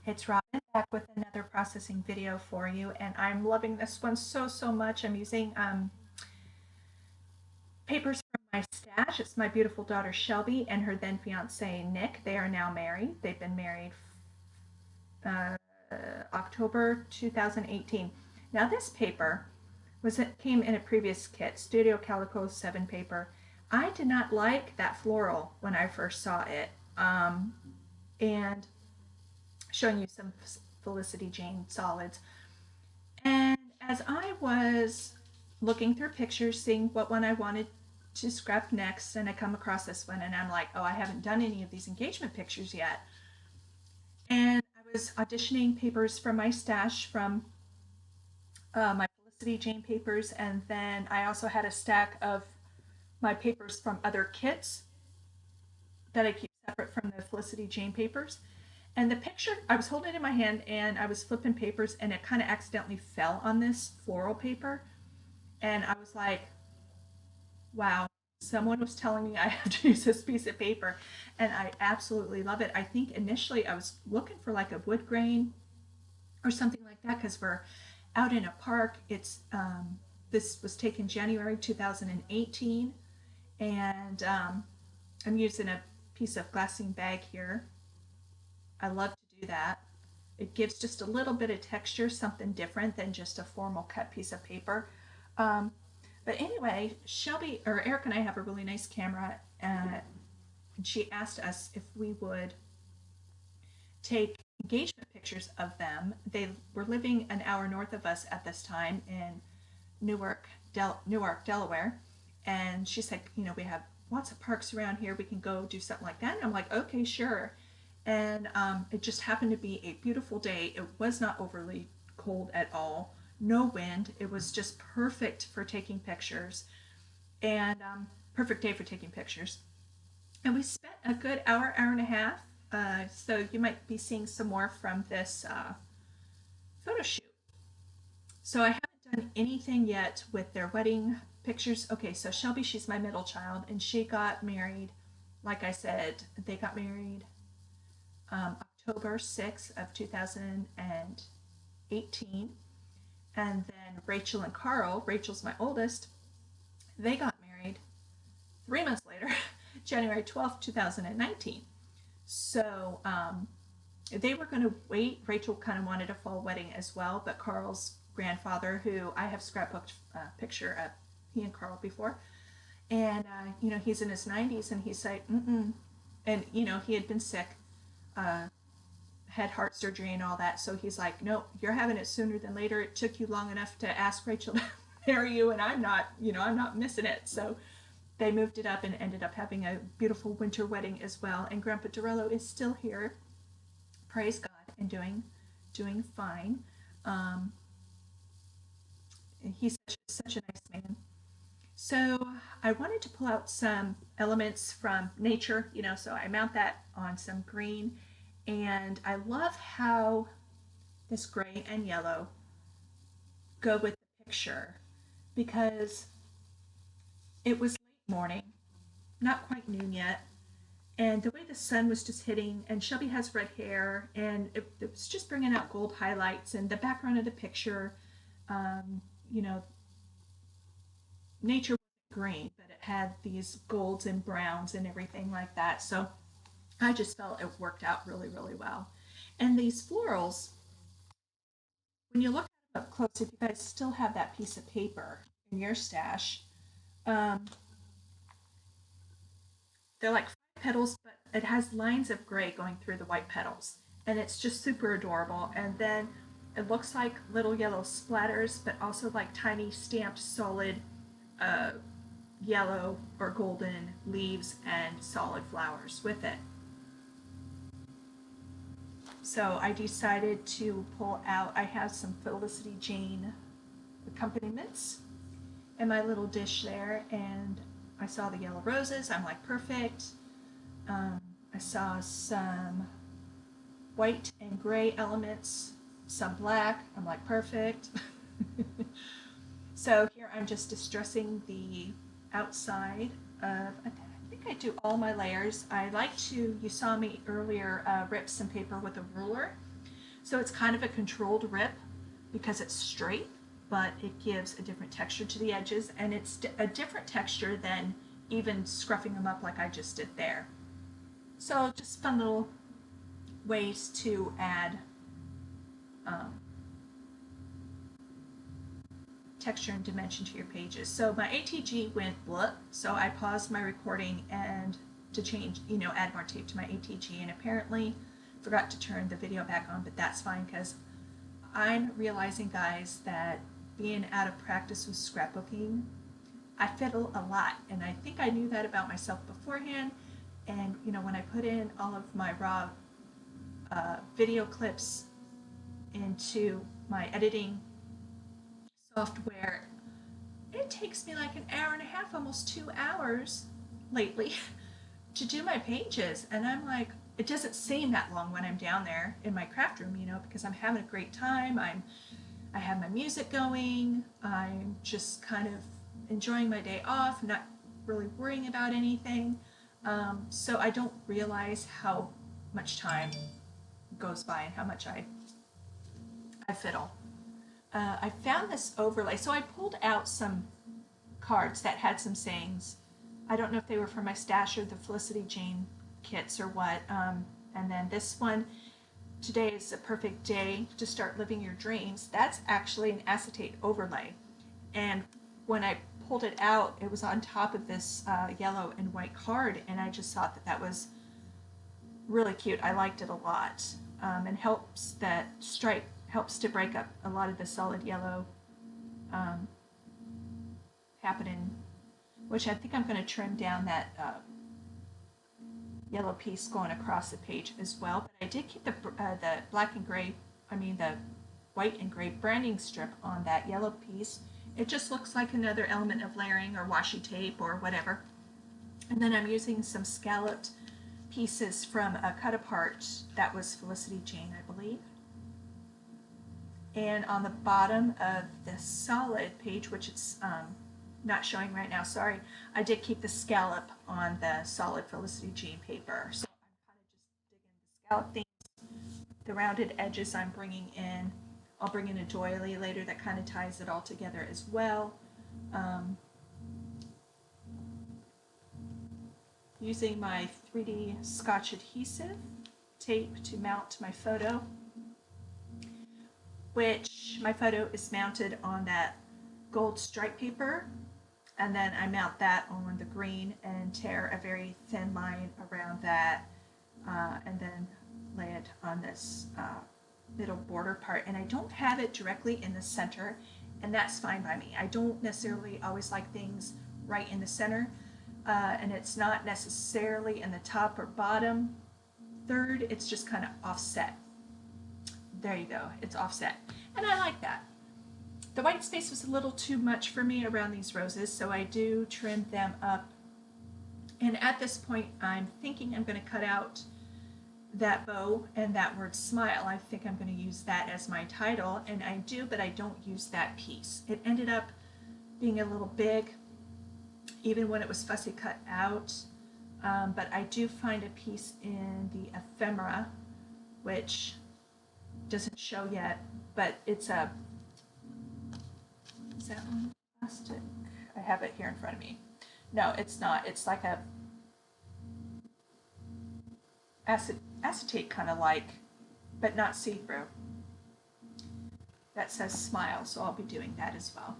It's Robin back with another processing video for you, and I'm loving this one so much. I'm using papers from my stash. It's my beautiful daughter Shelby and her then fiance Nick. They are now married. They've been married uh, October 2018. Now this paper came in a previous kit, Studio Calico 7 paper. I did not like that floral when I first saw it, and showing you some Felicity Jane solids. And as I was looking through pictures, seeing what one I wanted to scrap next, and I come across this one, and I'm like, oh, I haven't done any of these engagement pictures yet. And I was auditioning papers from my stash from my Felicity Jane papers, and then I also had a stack of my papers from other kits that I keep separate from the Felicity Jane papers. And the picture, I was holding it in my hand and I was flipping papers, and it kind of accidentally fell on this floral paper. And I was like, wow, someone was telling me I have to use this piece of paper. And I absolutely love it. I think initially I was looking for like a wood grain or something like that because we're out in a park. This was taken January 2018, and I'm using a piece of glassine bag here. I love to do that. It gives just a little bit of texture, something different than just a formal cut piece of paper. Um, but anyway, Shelby or Eric and I have a really nice camera, and she asked us if we would take engagement pictures of them. They were living an hour north of us at this time in Newark, Delaware, and she said, we have lots of parks around here. We can go do something like that. And I'm like, okay, sure. And it just happened to be a beautiful day. It was not overly cold at all, no wind. It was just perfect for taking pictures, and perfect day for taking pictures. And we spent a good hour and a half. So you might be seeing some more from this photo shoot. So I haven't done anything yet with their wedding pictures. Okay, so Shelby, she's my middle child, and she got married. Like I said, they got married October 6th of 2018. And then Rachel and Carl, Rachel's my oldest, they got married 3 months later, January 12th, 2019. So they were going to wait. Rachel kind of wanted a fall wedding as well, but Carl's grandfather, who I have scrapbooked a picture of he and Carl before, and he's in his 90s, and he's like, mm-mm. And he had been sick, uh, had heart surgery and all that. So he's like, no, you're having it sooner than later. It took you long enough to ask Rachel to marry you, and I'm not missing it. So they moved it up and ended up having a beautiful winter wedding as well. And Grandpa Dorello is still here, praise God, and doing fine. Um, he's such a nice man. So I wanted to pull out some elements from nature, so I mount that on some green. And I love how this gray and yellow go with the picture because it was late morning, not quite noon yet, and the way the sun was just hitting, and Shelby has red hair, and it was just bringing out gold highlights, and the background of the picture, um, you know, nature wasn't green, but it had these golds and browns and everything like that. So I just felt it worked out really well. And these florals, when you look at them up close, if you guys still have that piece of paper in your stash, um, they're like 5 petals, but it has lines of gray going through the white petals. And it's just super adorable. And then it looks like little yellow splatters, but also like tiny stamped solid uh, yellow or golden leaves and solid flowers with it. So I decided to pull out, I have some Felicity Jane accompaniments in my little dish there, and I saw the yellow roses. I'm like, perfect. I saw some white and gray elements, some black. I'm like, perfect. So here I'm just distressing the outside of, I think I do all my layers. I like to, you saw me earlier rip some paper with a ruler. So it's kind of a controlled rip because it's straight, but it gives a different texture to the edges, and it's a different texture than even scruffing them up like I just did there. So just fun little ways to add um, texture and dimension to your pages. So my ATG went blip, so I paused my recording and to change, add more tape to my ATG, and apparently forgot to turn the video back on, but that's fine because I'm realizing, guys, that being out of practice with scrapbooking, I fiddle a lot, and I think I knew that about myself beforehand. And when I put in all of my raw video clips into my editing software, it takes me like an hour and a half, almost 2 hours lately to do my pages. And I'm like, it doesn't seem that long when I'm down there in my craft room, because I'm having a great time. I have my music going. I'm just kind of enjoying my day off, not really worrying about anything. So I don't realize how much time goes by and how much I fiddle. I found this overlay. So I pulled out some cards that had some sayings. I don't know if they were from my stash or the Felicity Jane kits or what. And then this one, today is a perfect day to start living your dreams. That's actually an acetate overlay. And when I pulled it out, it was on top of this yellow and white card, and I just thought that was really cute. I liked it a lot, and helps that stripe helps to break up a lot of the solid yellow happening, which I think I'm going to trim down that yellow piece going across the page as well. But I did keep the black and gray, the white and gray branding strip on that yellow piece. It just looks like another element of layering or washi tape or whatever. And then I'm using some scalloped pieces from a cut apart that was Felicity Jane, I believe. And on the bottom of the solid page, which it's not showing right now, sorry, I did keep the scallop on the solid Felicity Jane paper. So I'm kind of just digging the scallop things. The rounded edges I'm bringing in. I'll bring in a doily later that kind of ties it all together as well. Using my 3D Scotch adhesive tape to mount my photo, which my photo is mounted on that gold stripe paper, and then I mount that on the green and tear a very thin line around that, and then lay it on this middle border part. And I don't have it directly in the center, and that's fine by me. I don't necessarily always like things right in the center, and it's not necessarily in the top or bottom third, it's just kind of offset. There you go, it's offset, and I like that. The white space was a little too much for me around these roses, so I do trim them up. And at this point, I'm thinking I'm going to cut out that bow and that word smile. I think I'm going to use that as my title, and I do, but I don't use that piece. It ended up being a little big, even when it was fussy cut out, but I do find a piece in the ephemera, which doesn't show yet, but it's a, is that one plastic? I have it here in front of me. No, it's not. It's like a acetate kind of like, but not see-through. That says smile, so I'll be doing that as well.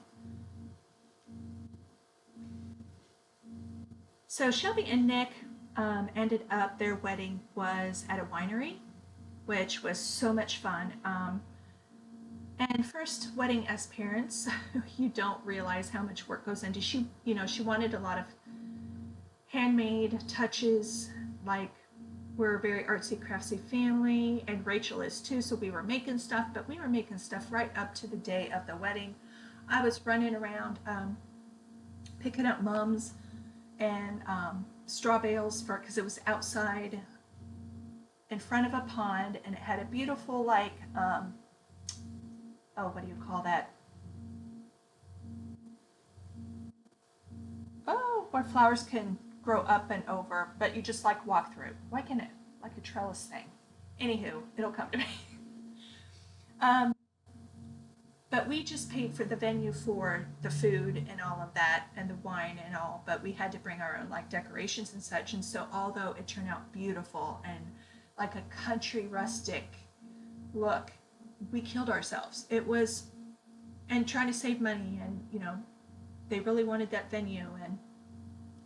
So Shelby and Nick ended up, their wedding was at a winery, which was so much fun. And first wedding as parents, you don't realize how much work goes into. She wanted a lot of handmade touches, like we're a very artsy craftsy family, and Rachel is too, so we were making stuff, but we were making stuff right up to the day of the wedding. I was running around picking up mums and straw bales because it was outside in front of a pond, and it had a beautiful, like, oh, what do you call that? Oh, where flowers can grow up and over, but you just like walk through, like a trellis thing. Anywho, it'll come to me. Um, but we just paid for the venue for the food and all of that and the wine and all, but we had to bring our own like decorations and such. And so although it turned out beautiful and like a country rustic look, we killed ourselves. It was, and trying to save money, and they really wanted that venue, and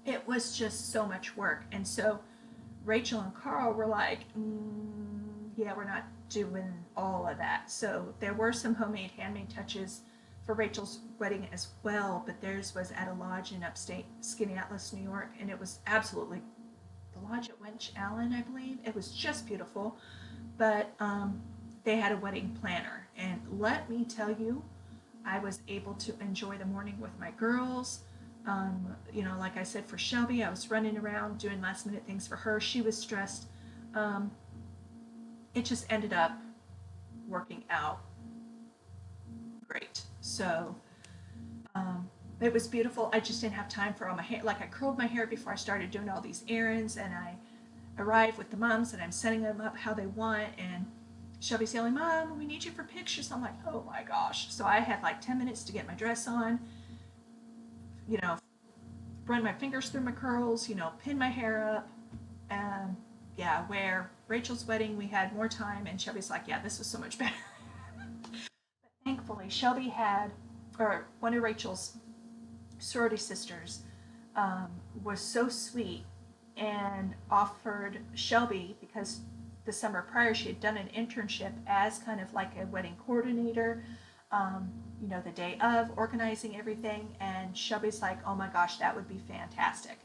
it was just so much work. And so Rachel and Carl were like, yeah, we're not doing all of that. So there were some homemade, handmade touches for Rachel's wedding as well, but theirs was at a lodge in upstate Skaneateles, New York, and it was absolutely the lodge at Wench Allen, I believe. It was just beautiful, but they had a wedding planner, and let me tell you, I was able to enjoy the morning with my girls. Like I said, for Shelby, I was running around doing last minute things for her. She was stressed. Um, it just ended up working out great. So it was beautiful. I just didn't have time for all my hair. Like I curled my hair before I started doing all these errands, and I arrived with the moms and I'm setting them up how they want. And Shelby's yelling, "Mom, we need you for pictures." I'm like, oh my gosh. So I had like 10 minutes to get my dress on, you know, run my fingers through my curls, pin my hair up. And yeah, where Rachel's wedding, we had more time, and Shelby's like, yeah, this was so much better. But thankfully, Shelby had, or one of Rachel's sorority sisters was so sweet and offered Shelby, because the summer prior she had done an internship as kind of like a wedding coordinator, um, the day of organizing everything. And Shelby's like, oh my gosh, that would be fantastic.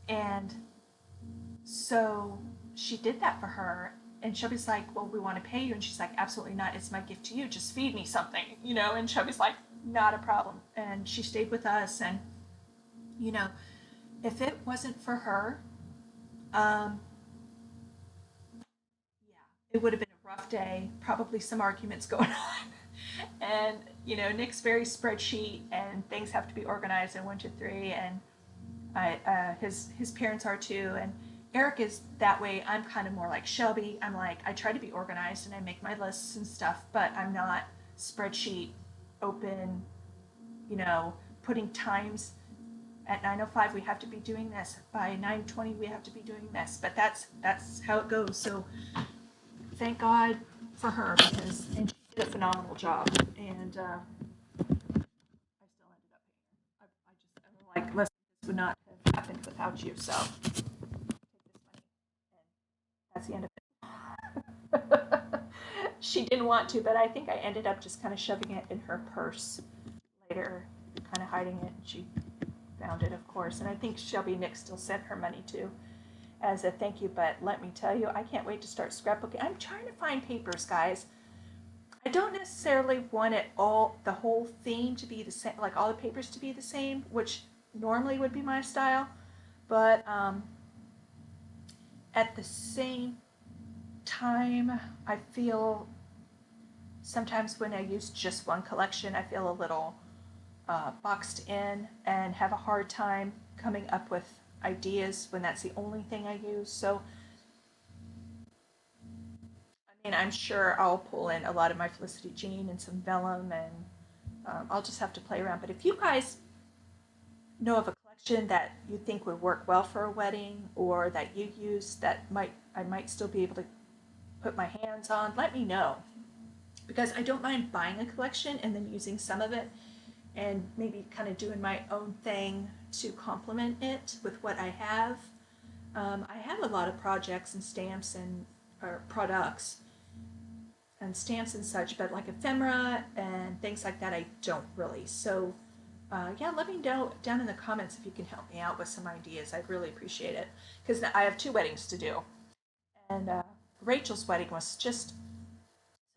And so she did that for her. And Shelby's like, well, we want to pay you. And she's like, absolutely not. It's my gift to you. Just feed me something. And Shelby's like, not a problem. And she stayed with us. And, you know, if it wasn't for her, um, yeah, it would have been a rough day, probably some arguments going on. And, Nick's very spreadsheet, and things have to be organized in 1, 2, 3. And his parents are too. And Eric is that way. I'm kind of more like Shelby. I'm like, I try to be organized and I make my lists and stuff, but I'm not spreadsheet open, you know, putting times at 9:05 we have to be doing this, by 9:20 we have to be doing this. But that's how it goes. So thank God for her, because and she did a phenomenal job. And I still ended up paying her. I'm like, listen, this would not have happened without you. So take this money, and that's the end of it. She didn't want to, but I think I ended up just kind of shoving it in her purse later, kind of hiding it. She found it, of course, and I think Shelby Nick still sent her money too as a thank you. But let me tell you, I can't wait to start scrapbooking. I'm trying to find papers, guys. I don't necessarily want it all, the whole theme to be the same, like all the papers to be the same, which normally would be my style. But at the same time, I feel sometimes when I use just one collection, I feel a little boxed in and have a hard time coming up with ideas when that's the only thing I use. So, I mean, I'm sure I'll pull in a lot of my Felicity Jean and some vellum, and I'll just have to play around. But if you guys know of a collection that you think would work well for a wedding, or that you use that I might still be able to put my hands on, let me know, because I don't mind buying a collection and then using some of it and maybe kind of doing my own thing to complement it with what I have. I have a lot of projects and stamps and or products and stamps and such, but like ephemera and things like that, I don't really. So, yeah, let me know down in the comments if you can help me out with some ideas. I'd really appreciate it, because I have 2 weddings to do. And Rachel's wedding was just,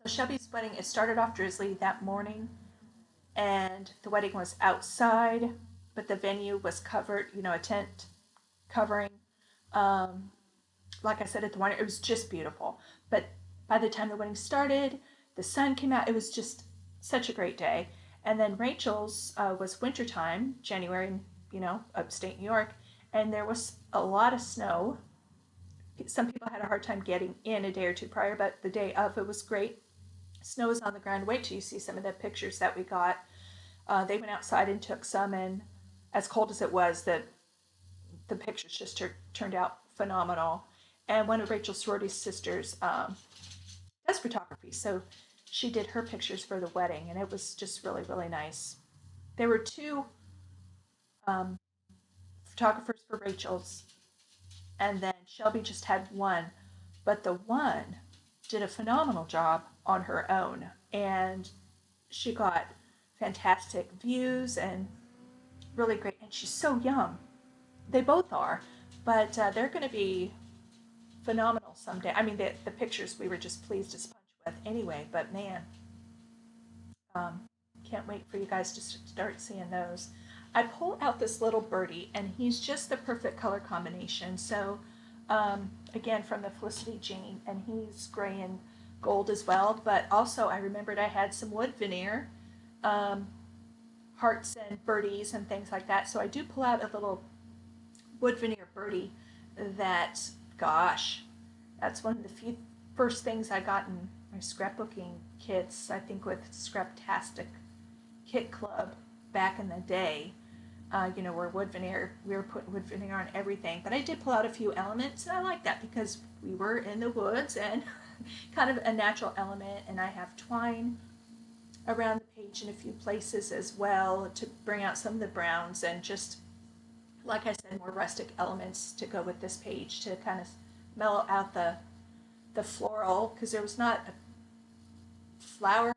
so Shelby's wedding, it started off drizzly that morning, and the wedding was outside, but the venue was covered, a tent covering. Um, like I said at the one, it was just beautiful. But by the time the wedding started, the sun came out. It was just such a great day. And then Rachel's was wintertime, January, upstate New York, and there was a lot of snow. Some people had a hard time getting in a day or two prior, but the day of it was great. Snow is on the ground. Wait till you see some of the pictures that we got. They went outside and took some, and as cold as it was, the pictures just turned out phenomenal. And one of Rachel's sorority sisters does photography, so she did her pictures for the wedding, and it was just really, really nice. There were two um, photographers for Rachel's, and then Shelby just had one, but the one did a phenomenal job on her own, and she got fantastic views and really great. And she's so young. They both are, but they're going to be phenomenal someday. I mean, the pictures we were just pleased as punch with anyway, but man, um, can't wait for you guys to start seeing those. I pull out this little birdie, and he's just the perfect color combination. So, again, from the Felicity Jane, and he's gray and gold as well. But also, I remembered I had some wood veneer, um, hearts and birdies and things like that. So I do pull out a little wood veneer birdie that, gosh, that's one of the few first things I got in my scrapbooking kits, I think with Scraptastic Kit Club back in the day. Where wood veneer, we were putting wood veneer on everything. But I did pull out a few elements, and I like that because we were in the woods and kind of a natural element. And I have twine around the page in a few places as well to bring out some of the browns and just, like I said, more rustic elements to go with this page to kind of mellow out the floral, because there was not a flower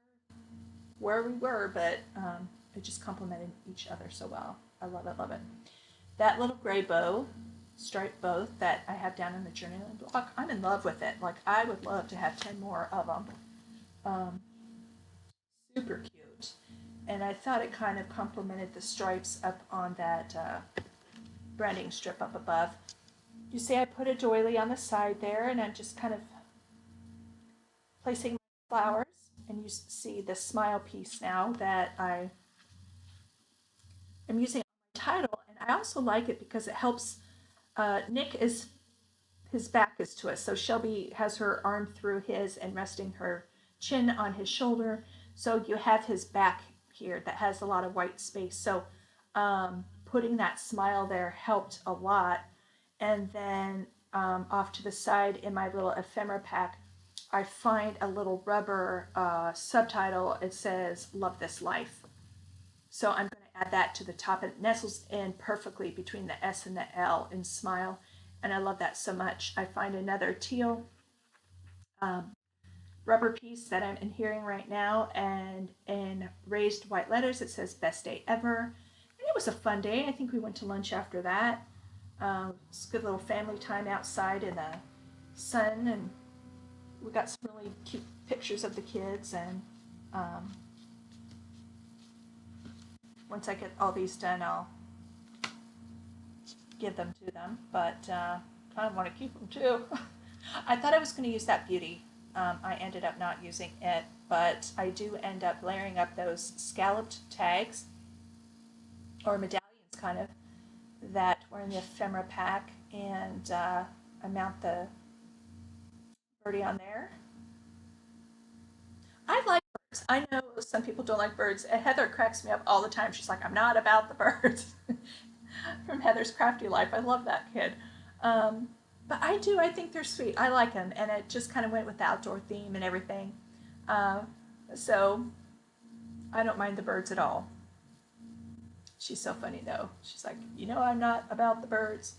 where we were, but it just complemented each other so well. I love it, love it. That little gray bow, striped bow that I have down in the journaling block, I'm in love with it. Like, I would love to have 10 more of them. Um, Super cute. And I thought it kind of complemented the stripes up on that branding strip up above. You see, I put a doily on the side there, and I'm just kind of placing my flowers. And you see the smile piece now that I am using on my title. And I also like it because it helps. Nick is, his back is to us, so Shelby has her arm through his and resting her chin on his shoulder. So you have his back here that has a lot of white space. So putting that smile there helped a lot. And then off to the side in my little ephemera pack, I find a little rubber subtitle. It says, "Love This Life." So I'm going to add that to the top. It nestles in perfectly between the S and the L in smile. And I love that so much. I find another teal um, rubber piece that I'm adhering right now. And in raised white letters, it says, "Best Day Ever." And it was a fun day. I think we went to lunch after that. It's a good little family time outside in the sun. And we got some really cute pictures of the kids. And once I get all these done, I'll give them to them, but kind of want to keep them too. I thought I was going to use that beauty. I ended up not using it, but I do end up layering up those scalloped tags or medallions, kind of, that were in the ephemera pack, and I mount the birdie on there. I like birds. I know some people don't like birds. Heather cracks me up all the time. She's like, "I'm not about the birds." From Heather's Crafty Life. I love that kid. Um, but I do. I think they're sweet. I like them, and it just kind of went with the outdoor theme and everything. Uh, so I don't mind the birds at all. She's so funny though. She's like, I'm not about the birds.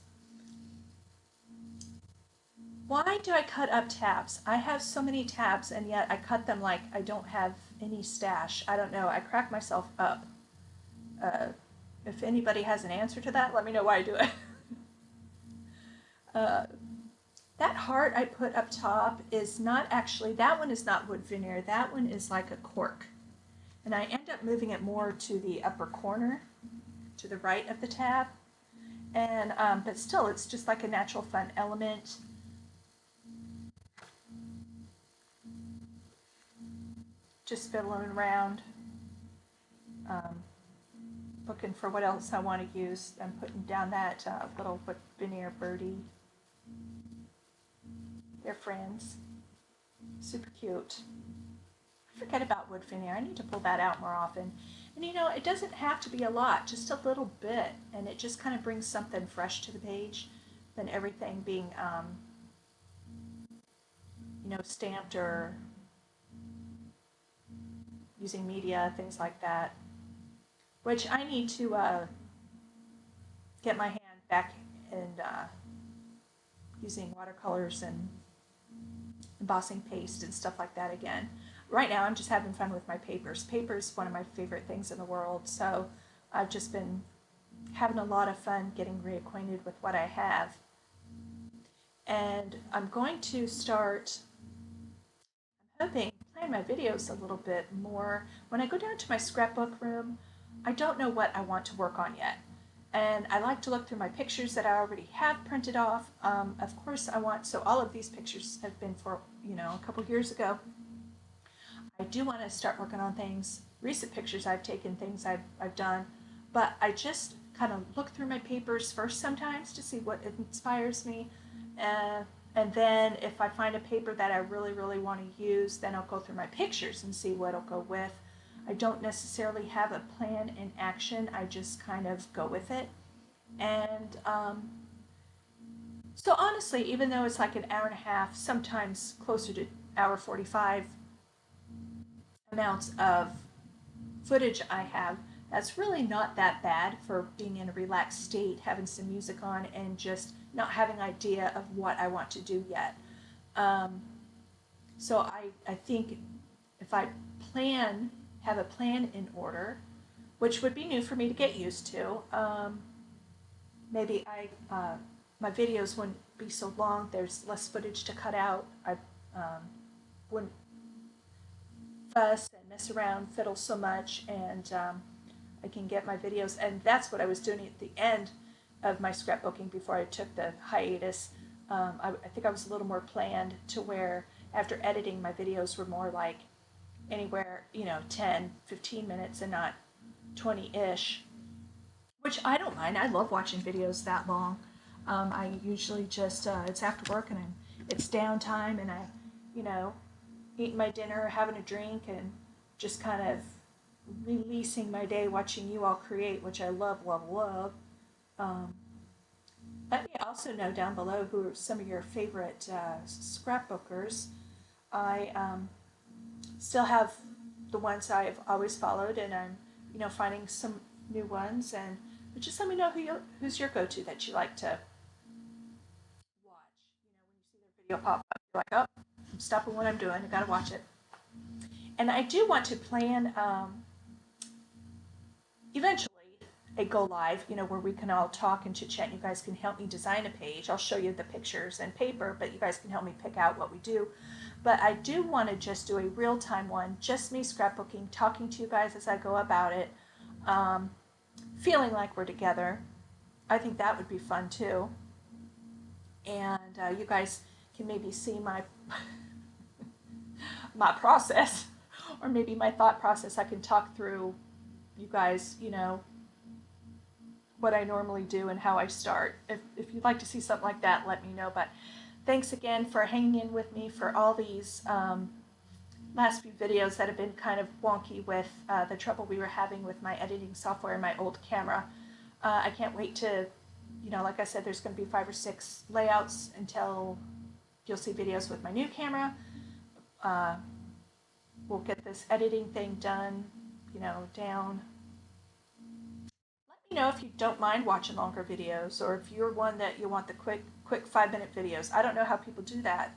Why do I cut up tabs? I have so many tabs, and yet I cut them like I don't have any stash. I don't know. I crack myself up. Uh, if anybody has an answer to that, let me know why I do it. uh, that heart I put up top is not actually, that one is not wood veneer. That one is like a cork. And I end up moving it more to the upper corner, to the right of the tab. And but still, it's just like a natural fun element. Just fiddling around, um, looking for what else I want to use. I'm putting down that little wood veneer birdie. They're friends. Super cute. I forget about wood veneer. I need to pull that out more often. And you know, it doesn't have to be a lot, just a little bit, and it just kind of brings something fresh to the page than everything being, you know, stamped or using media, things like that. Which I need to get my hand back in using watercolors and embossing paste and stuff like that again. Right now, I'm just having fun with my papers. Paper is one of my favorite things in the world, so I've just been having a lot of fun getting reacquainted with what I have. And I'm going to start, I'm hoping, playing my videos a little bit more. When I go down to my scrapbook room, I don't know what I want to work on yet. And I like to look through my pictures that I already have printed off. Of course, I want, so all of these pictures have been for, you know, a couple years ago. I do want to start working on things, recent pictures I've taken, things I've done, but I just kind of look through my papers first sometimes to see what inspires me. Uh, and then if I find a paper that I really, really want to use, then I'll go through my pictures and see what'll go with. I don't necessarily have a plan in action, I just kind of go with it. And so honestly, even though it's like an hour and a half, sometimes closer to hour 45 amounts of footage I have, that's really not that bad for being in a relaxed state, having some music on, and just not having an idea of what I want to do yet. Um, so I think if I plan, have a plan in order, which would be new for me to get used to, maybe my videos wouldn't be so long. There's less footage to cut out. I wouldn't fuss and mess around, fiddle so much, and I can get my videos. And that's what I was doing at the end of my scrapbooking before I took the hiatus. I think I was a little more planned to where after editing, my videos were more like anywhere, you know, 10, 15 minutes and not 20-ish, which I don't mind. I love watching videos that long. I usually just, it's after work and it's downtime and I, you know, eating my dinner, having a drink, and just kind of releasing my day watching you all create, which I love, love, love. Um, Let me also know down below who are some of your favorite scrapbookers. I still have the ones I've always followed, and I'm, you know, finding some new ones. And but just let me know who's your go-to that you like to watch. You know, when you see their video pop up, you're like, oh, I'm stopping what I'm doing. I gotta watch it. And I do want to plan eventually a go live, you know, where we can all talk and chit chat. You guys can help me design a page. I'll show you the pictures and paper, but you guys can help me pick out what we do. But I do want to just do a real time one, just me scrapbooking, talking to you guys as I go about it, um, feeling like we're together. I think that would be fun too. And you guys can maybe see my my process, or maybe my thought process. I can talk through you guys, you know, what I normally do and how I start. If you'd like to see something like that, let me know. But thanks again for hanging in with me for all these last few videos that have been kind of wonky with the trouble we were having with my editing software and my old camera. I can't wait to, you know, like I said, there's going to be 5 or 6 layouts until you'll see videos with my new camera. We'll get this editing thing done, you know, down. Let me know if you don't mind watching longer videos, or if you're one that you want the quick 5-minute videos. I don't know how people do that.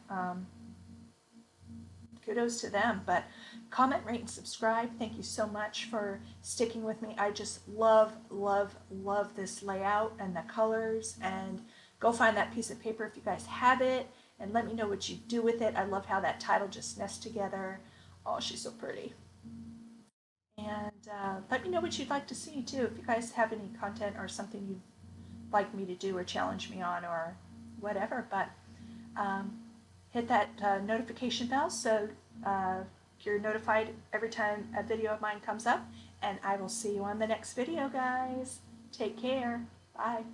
Kudos to them, but comment, rate, and subscribe. Thank you so much for sticking with me. I just love, love, love this layout and the colors. And go find that piece of paper if you guys have it, and let me know what you do with it. I love how that title just nests together. Oh, she's so pretty. And let me know what you'd like to see too. If you guys have any content or something you'd like me to do or challenge me on or whatever. But hit that notification bell so you're notified every time a video of mine comes up. And I will see you on the next video, guys. Take care. Bye.